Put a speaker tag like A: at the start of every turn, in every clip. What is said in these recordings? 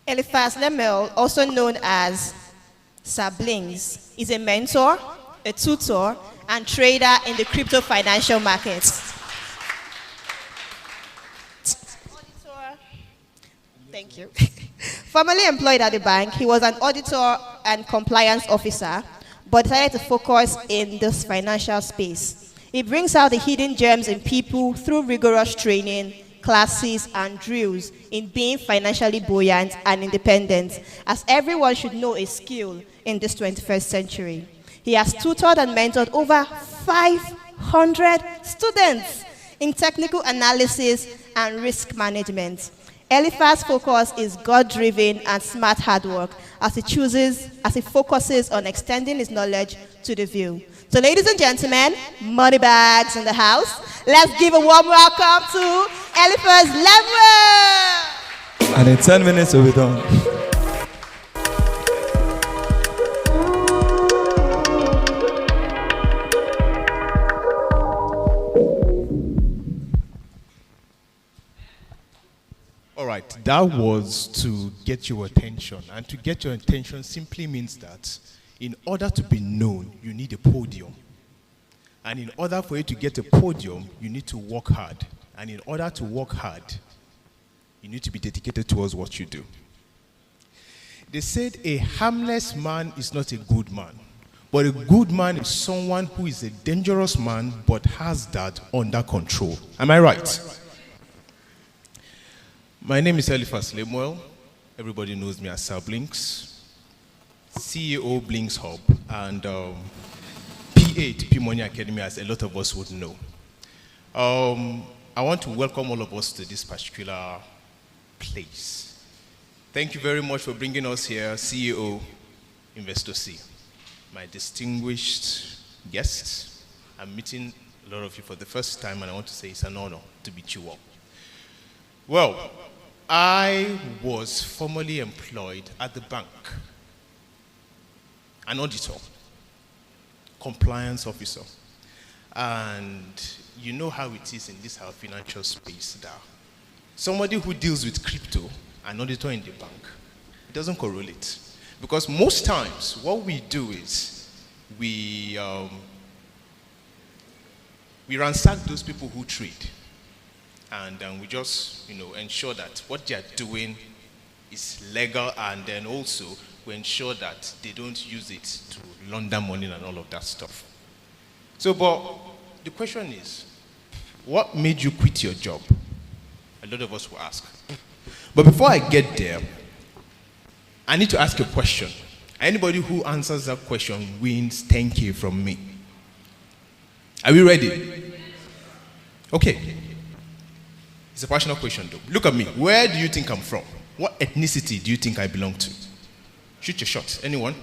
A: Eliphaz Lemuel, also known as Sir Blinkz, is a mentor, a tutor, and trader in the crypto financial markets. Auditor. Thank you. Formerly employed at the bank, he was an auditor and compliance officer, but decided to focus in this financial space. He brings out the hidden gems in people through rigorous training, classes, and drills in being financially buoyant and independent, as everyone should know a skill in this 21st century. He has tutored and mentored over 500 students in technical analysis and risk management. Eliphaz's focus is God-driven and smart hard work as he focuses on extending his knowledge to the view. So ladies and gentlemen, money bags in the house. Let's give a warm welcome to Eliphaz Lemuel.
B: And in 10 minutes we'll be done.
C: All right, that was to get your attention. And to get your attention simply means that in order to be known, you need a podium. And in order for you to get a podium, you need to work hard. And in order to work hard, you need to be dedicated towards what you do. They said a harmless man is not a good man. But a good man is someone who is a dangerous man but has that under control. Am I right? My name is Eliphaz Lemuel. Everybody knows me as Sir Blinkz, CEO Blinkz Hub, and P8 P Money Academy, as a lot of us would know. I want to welcome all of us to this particular place. Thank you very much for bringing us here, CEO Investor C. My distinguished guests, I'm meeting a lot of you for the first time, and I want to say it's an honor to meet you all. Well, I was formerly employed at the bank, an auditor, compliance officer. And you know how it is in this financial space that somebody who deals with crypto, an auditor in the bank, it doesn't correlate. Because most times what we do is we ransack those people who trade. And we just, ensure that what they are doing is legal, and then also we ensure that they don't use it to launder money and all of that stuff. So, but the question is, what made you quit your job? A lot of us will ask. But before I get there, I need to ask a question. Anybody who answers that question wins 10K from me. Are we ready? Okay. It's a personal question though. Look at me. Where do you think I'm from? What ethnicity do you think I belong to? Shoot your shot. Anyone?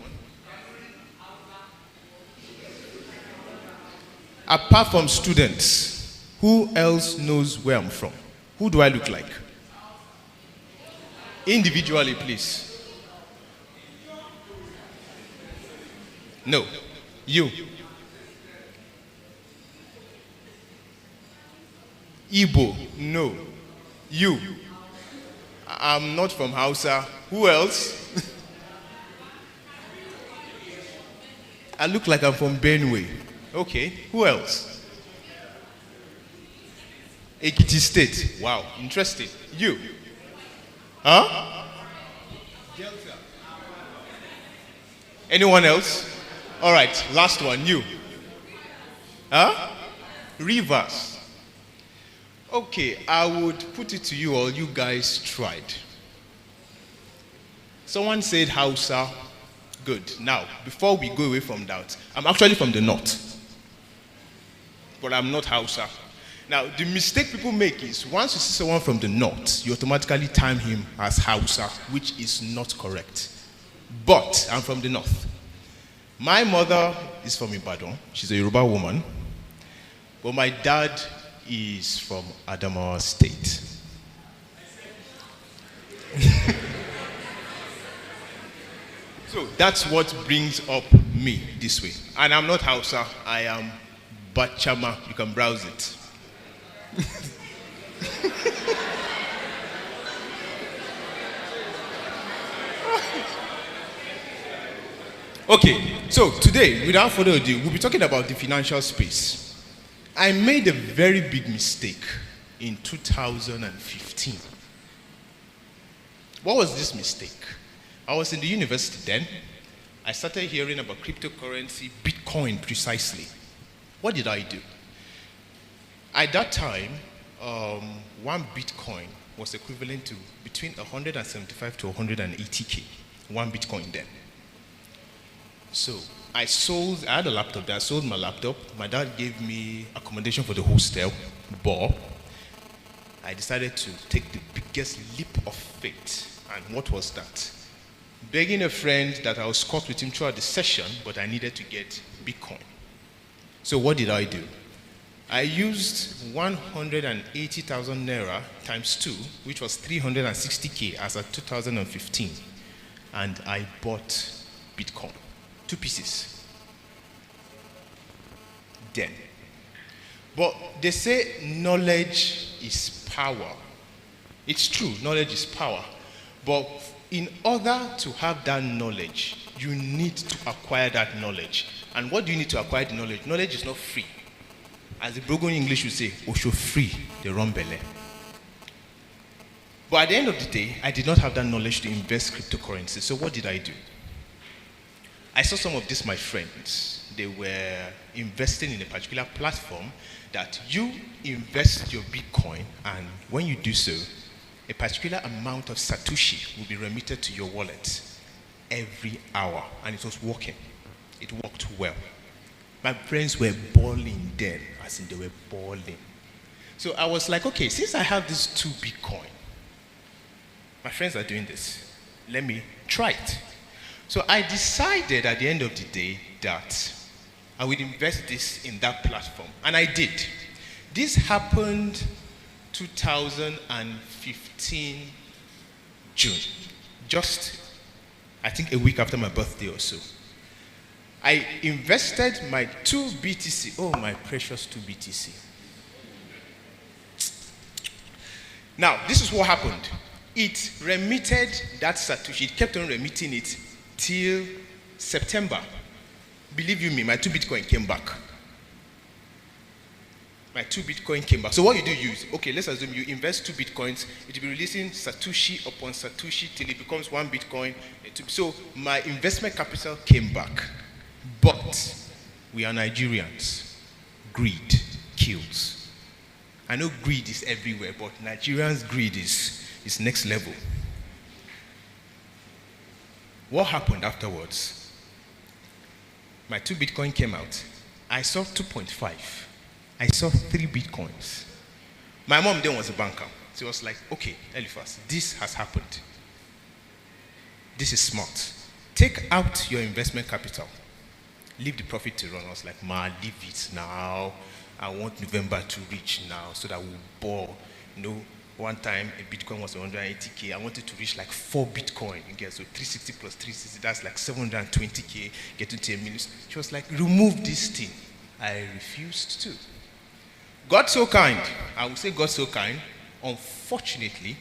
C: Apart from students, who else knows where I'm from? Who do I look like? Individually, please. No. You. Igbo, no. You. I'm not from Hausa. Who else? I look like I'm from Benue. Okay, who else? Ekiti State. Wow, interesting. You. Huh? Delta. Anyone else? All right, last one. You. Huh? Rivers. Okay, I would put it to you all. You guys tried. Someone said Hausa. Good. Now, before we go away from that, I'm actually from the north. But I'm not Hausa. Now, the mistake people make is once you see someone from the north, you automatically term him as Hausa, which is not correct. But I'm from the north. My mother is from Ibadan. She's a Yoruba woman. But my dad is from Adamawa State. So that's what brings up me this way. And I'm not Hausa, I am Bachama. You can browse it. Okay, so today, without further ado, we'll be talking about the financial space. I made a very big mistake in 2015. What was this mistake? I was in the university then. I started hearing about cryptocurrency, Bitcoin precisely. What did I do? At that time, one Bitcoin was equivalent to between 175 to 180K. One Bitcoin then. So I had a laptop there. I sold my laptop. My dad gave me accommodation for the hostel, but I decided to take the biggest leap of faith. And what was that? Begging a friend that I was caught with him throughout the session, but I needed to get Bitcoin. So what did I do? I used 180,000 naira times 2, which was 360K as of 2015, and I bought Bitcoin. 2 pieces. Then. But they say knowledge is power. It's true, knowledge is power. But in order to have that knowledge, you need to acquire that knowledge. And what do you need to acquire the knowledge? Knowledge is not free. As the broken English would say, Osho free, the wrong belly. But at the end of the day, I did not have that knowledge to invest cryptocurrency. So what did I do? I saw some of these my friends. They were investing in a particular platform that you invest your Bitcoin, and when you do so, a particular amount of Satoshi will be remitted to your wallet every hour, and it was working. It worked well. My friends were balling then, as in they were balling. So I was like, okay, since I have these 2 Bitcoin, my friends are doing this, let me try it. So I decided at the end of the day that I would invest this in that platform. And I did. This happened 2015 June. Just, I think, a week after my birthday or so. I invested my 2 BTC. Oh, my precious 2 BTC. Now, this is what happened. It remitted that Satoshi. It kept on remitting it till September. Believe you me, my 2 Bitcoin came back. My 2 Bitcoin came back. So what you do is, okay, let's assume you invest 2 Bitcoins. It will be releasing Satoshi upon Satoshi till it becomes 1 Bitcoin. So my investment capital came back. But we are Nigerians. Greed kills. I know greed is everywhere, but Nigerians' greed is next level. What happened afterwards? My 2 Bitcoin came out. I saw 2.5. I saw 3 Bitcoins. My mom then was a banker. She was like, okay, Eliphaz, this has happened. This is smart. Take out your investment capital. Leave the profit to run. I was like, ma, leave it now. I want November to reach now so that we'll ball. You know, one time a Bitcoin was 180K. I wanted to reach like 4 Bitcoin. You get so 360 plus 360, that's like 720K, getting to a million. She was like, remove this thing. I refused to. God so kind. I would say God so kind. Unfortunately,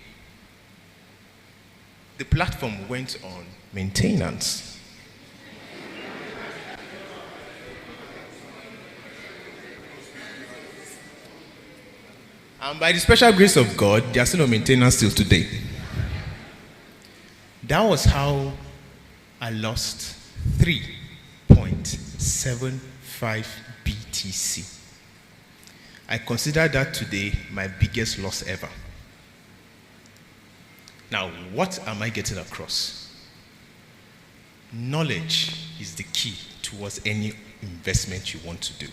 C: the platform went on maintenance. And by the special grace of God, they are still on maintenance till today. That was how I lost 3.75 BTC. I consider that today my biggest loss ever. Now, what am I getting across? Knowledge is the key towards any investment you want to do.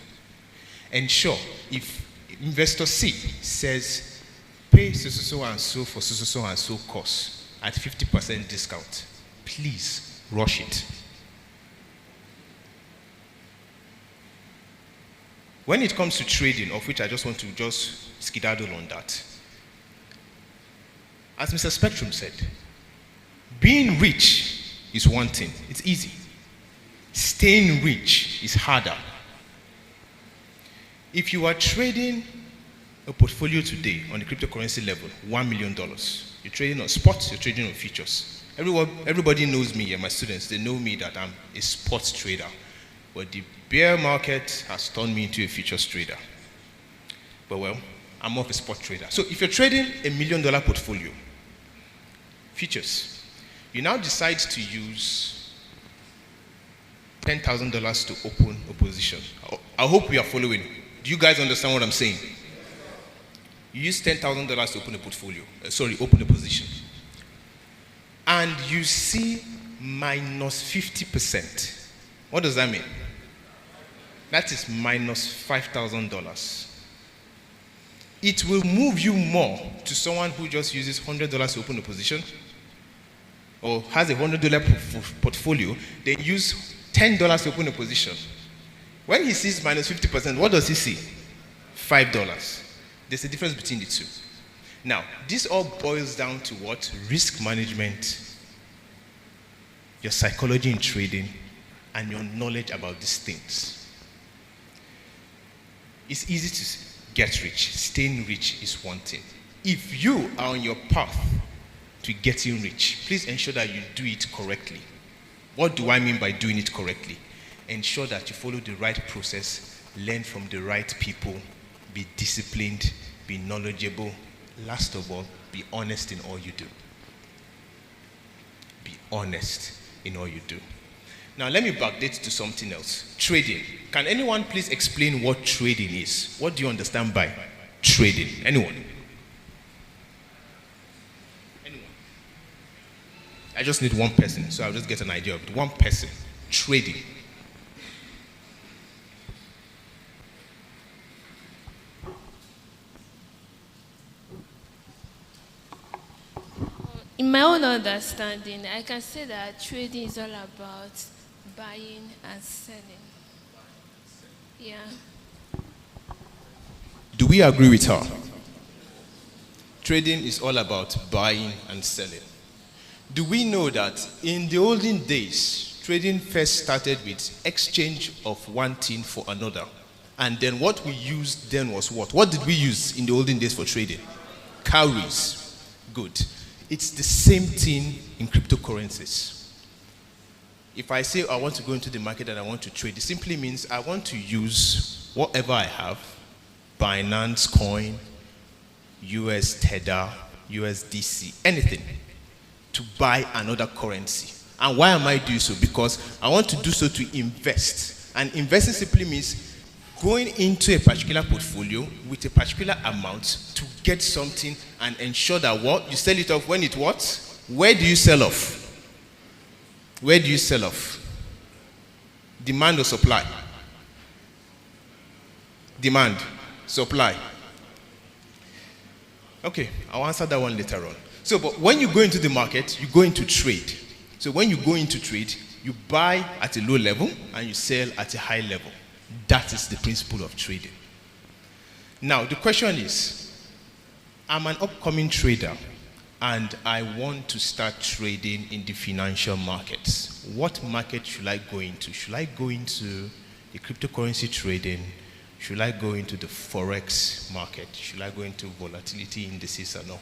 C: And sure, if Investor C says, pay so and so for so and so cost at 50% discount, please rush it. When it comes to trading, of which I just want to skedaddle on that, as Mr. Spectrum said, being rich is one thing, it's easy. Staying rich is harder. If you are trading a portfolio today on the cryptocurrency level, $1 million, you're trading on spots, you're trading on futures. Everybody knows me, and my students, they know me that I'm a sports trader. But the bear market has turned me into a futures trader. But well, I'm more of a sport trader. So if you're trading $1 million portfolio, futures, you now decide to use $10,000 to open a position. I hope we are following. Do you guys understand what I'm saying? You use $10,000 to open a portfolio, open a position. And you see minus 50%. What does that mean? That is minus $5,000. It will move you more to someone who just uses $100 to open a position or has a $100 portfolio, they use $10 to open a position. When he sees minus 50%, what does he see? $5. There's a difference between the two. Now, this all boils down to what? Risk management, your psychology in trading, and your knowledge about these things. It's easy to get rich. Staying rich is one thing. If you are on your path to getting rich, please ensure that you do it correctly. What do I mean by doing it correctly? Ensure that you follow the right process, learn from the right people, be disciplined, be knowledgeable. Last of all, be honest in all you do. Be honest in all you do. Now let me backdate to something else. Trading. Can anyone please explain what trading is? What do you understand by trading? Anyone? Anyone? I just need one person, so I'll just get an idea of it. One person. Trading.
B: In my own understanding, I can say that trading is all about buying and selling. Yeah.
C: Do we agree with her? Trading is all about buying and selling. Do we know that in the olden days, trading first started with exchange of one thing for another? And then what we used then was what? What did we use in the olden days for trading? Cowries. Good. It's the same thing in cryptocurrencies. If I say I want to go into the market and I want to trade, it simply means I want to use whatever I have, Binance Coin, US Tether, USDC, anything, to buy another currency. And why am I doing so? Because I want to do so to invest. And investing simply means going into a particular portfolio with a particular amount to get something and ensure that what? You sell it off when it what? Where do you sell off? Where do you sell off? Demand or supply? Demand, supply. Okay, I'll answer that one later on. So, but when you go into the market, you go into trade. So when you go into trade, you buy at a low level and you sell at a high level. That is the principle of trading. Now, the question is, I'm an upcoming trader and I want to start trading in the financial markets. What market should I go into? Should I go into the cryptocurrency trading? Should I go into the forex market? Should I go into volatility indices or no?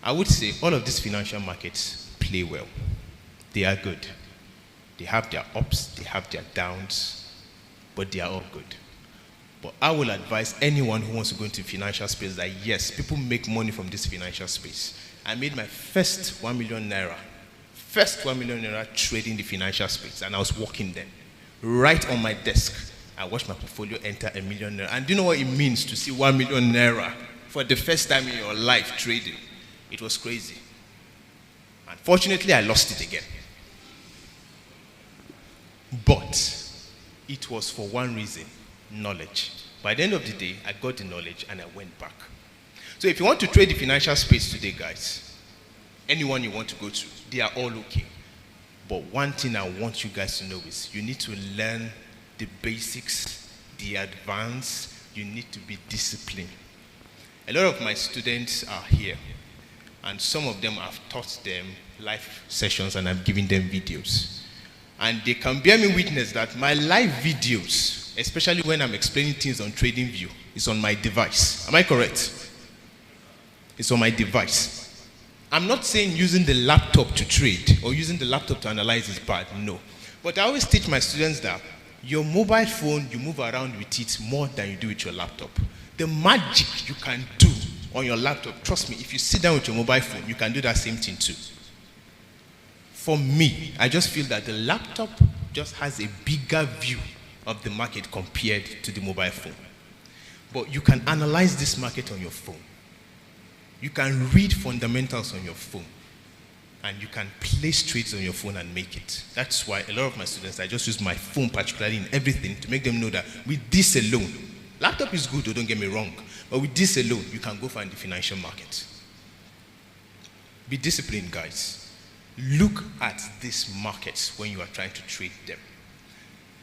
C: I would say all of these financial markets play well. They are good. They have their ups, they have their downs, but they are all good. But I will advise anyone who wants to go into financial space that yes, people make money from this financial space. I made my first 1 million naira. First 1 million naira trading the financial space, and I was working then. Right on my desk, I watched my portfolio enter 1 million naira. And do you know what it means to see 1 million naira for the first time in your life trading? It was crazy. Unfortunately, I lost it again. But it was for one reason, knowledge. By the end of the day, I got the knowledge and I went back. So if you want to trade the financial space today, guys, anyone you want to go to, they are all okay. But one thing I want you guys to know is you need to learn the basics, the advanced. You need to be disciplined. A lot of my students are here, and some of them I've taught them live sessions and I'm giving them videos. And they can bear me witness that my live videos, especially when I'm explaining things on TradingView, is on my device. Am I correct? It's on my device. I'm not saying using the laptop to trade or using the laptop to analyze is bad, no. But I always teach my students that your mobile phone, you move around with it more than you do with your laptop. The magic you can do on your laptop, trust me, if you sit down with your mobile phone, you can do that same thing too. For me, I just feel that the laptop just has a bigger view of the market compared to the mobile phone. But you can analyze this market on your phone. You can read fundamentals on your phone. And you can place trades on your phone and make it. That's why a lot of my students, I just use my phone particularly in everything to make them know that with this alone, laptop is good, don't get me wrong, but with this alone, you can go find the financial market. Be disciplined, guys. Look at these markets when you are trying to trade them.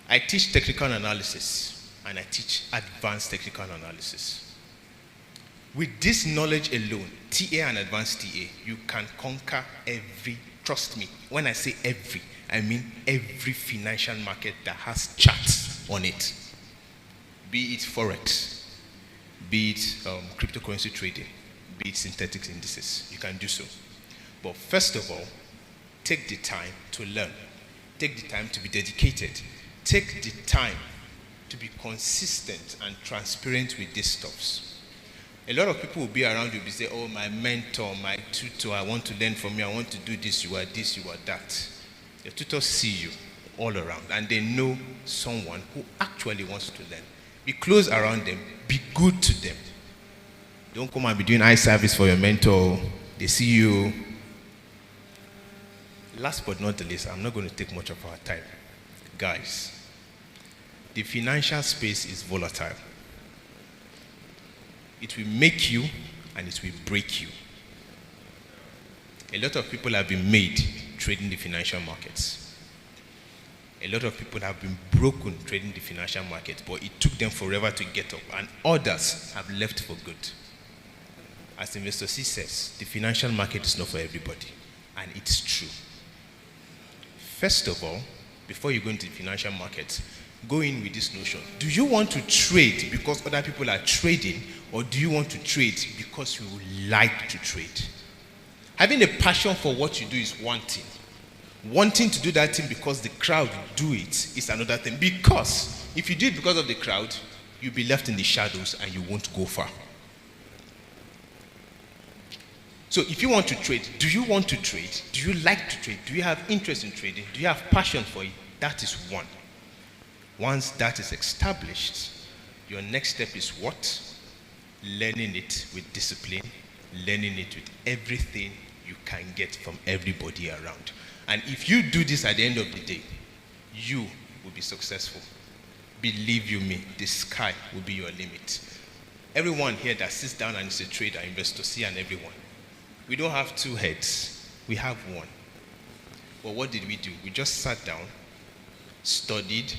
C: I teach technical analysis and I teach advanced technical analysis. With this knowledge alone, TA and advanced TA, you can conquer every, trust me, when I say every, I mean every financial market that has charts on it. Be it Forex, be it cryptocurrency trading, be it synthetic indices, you can do so. But first of all, take the time to learn. Take the time to be dedicated. Take the time to be consistent and transparent with these stuffs. A lot of people will be around you and say, oh, my mentor, my tutor, I want to learn from you, I want to do this, you are that. Your tutors see you all around and they know someone who actually wants to learn. Be close around them, be good to them. Don't come and be doing eye service for your mentor, they see you. Last but not the least, I'm not going to take much of our time. Guys, the financial space is volatile. It will make you and it will break you. A lot of people have been made trading the financial markets. A lot of people have been broken trading the financial market, but it took them forever to get up, and others have left for good. As Investor C says, the financial market is not for everybody, and it's true. First of all, before you go into the financial market, go in with this notion. Do you want to trade because other people are trading, or do you want to trade because you like to trade? Having a passion for what you do is one thing. Wanting to do that thing because the crowd do it is another thing. Because if you do it because of the crowd, you'll be left in the shadows and you won't go far. So if you want to trade, do you want to trade? Do you like to trade? Do you have interest in trading? Do you have passion for it? That is one. Once that is established, your next step is what? Learning it with discipline, learning it with everything you can get from everybody around. And if you do this at the end of the day, you will be successful. Believe you me, the sky will be your limit. Everyone here that sits down and is a trader, investor, C, and everyone, we don't have two heads, we have one. But what did we do? We just sat down, studied,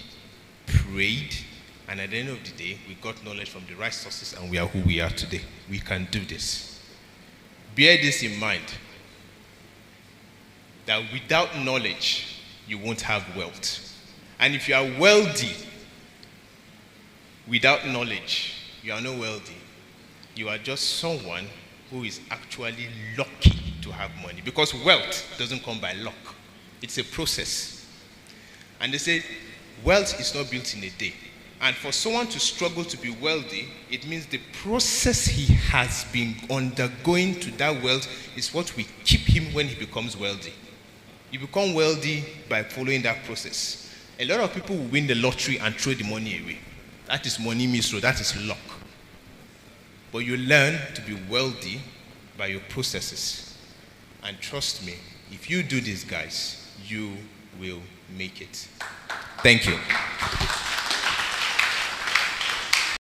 C: prayed, and at the end of the day, we got knowledge from the right sources and we are who we are today. We can do this. Bear this in mind, that without knowledge, you won't have wealth. And if you are wealthy without knowledge, you are not wealthy. You are just someone who is actually lucky to have money. Because wealth doesn't come by luck. It's a process. And they say, wealth is not built in a day. And for someone to struggle to be wealthy, it means the process he has been undergoing to that wealth is what will keep him when he becomes wealthy. You become wealthy by following that process. A lot of people will win the lottery and throw the money away. That is money misro, that is luck. But you learn to be wealthy by your processes. And trust me, if you do this, guys, you will make it. Thank you.